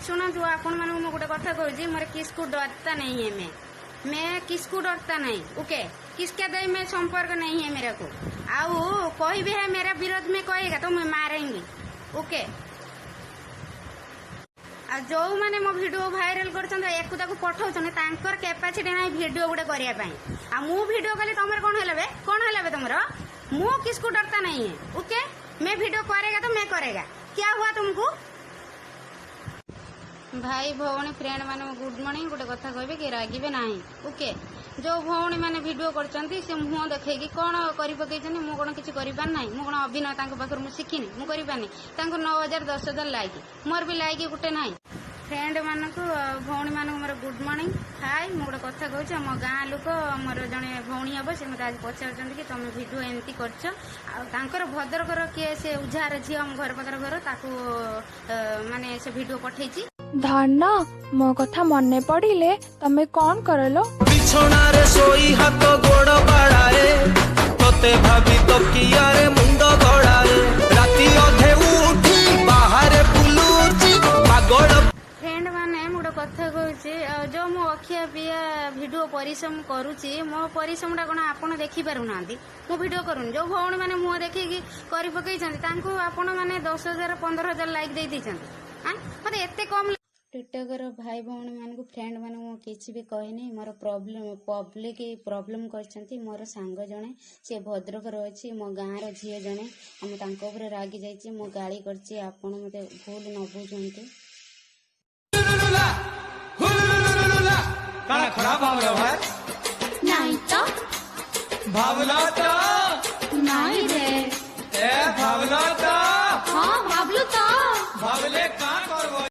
शुणु आपण मानू मु गोटे कथा कहूँ मोर किसको डरता नहीं है मैं किसको डरता नहीं ओके किसके दई में संपर्क नहीं है मेरे को आओ कोई भी है मेरा विरोध में कहेगा तो मैं मारेंगी ओके आ जो माने मो वीडियो वायरल करछन एकु ताको पठाउछन तांकर कैपेसिटी नाही वीडियो गुडे करिया पई आ मु वीडियो कले तमर कोन हला बे तमरो मु किसको डरता नहीं है ओके मैं वीडियो करेगा तो मैं करेगा क्या हुआ तुमको भाई भौणी फ्रेंड माने गुड मॉर्निंग गोटे कथा कहबे कि रागिबे नाही ओके जो भौणी माने वीडियो करछंती से मुह देखै कि कोन करि पकैछनी मु कोन किछि करि पार नाही मु कोन अभिनय तांको पाखर मु सिखिनी मु करि पानी तांको 9000 10000 लाइक मोर भी लाइक गुटे नाही फ्रेंड मानक भौणी मानक मोर गुड मॉर्निंग हाय मु गोटे कथा कहूँ आम गाँ लोक मोर जड़े भौणी हम से मत आज पचार कि तुम वीडियो एमती कर भद्रकर किए से उजार झी आम घर पाखर घर ताकू माने से वीडियो पठे धारणा मो कथा मने पड़िले तमे कौन करलो बिछोना रे सोई हाथ गोड़ बाड़ाए तोते भाभी तो किया रे मुंडो गड़ाए राती अधे उठी बाहर बुलूची पागल फ्रेंड माने मोटे कथा कहूँ जो मो अखिया पिया वीडियो परिश्रम करुच्ची मो परिश्रम टा कौन आपड़ देखी पारु ना मु वीडियो करूँ जो भौणी मैंने मुह देखिकी कर पकई आपण मैंने 10,000 15,000 लाइक दे मत एत कम टिकटकर भाई भौणी मान फ्रेंड मान किसी भी कहनी मोर प्रॉब्लम पब्लिक प्रॉब्लम कर मोर सांग जड़े सी भद्रकर अच्छी मो गाँव झील जड़े आम रागी जाइए मो गाड़ी करती आपण मत भूल न बुझंतु नहीं तो भावना तो नहीं रे भावना तो हाँ भावलू तो भावले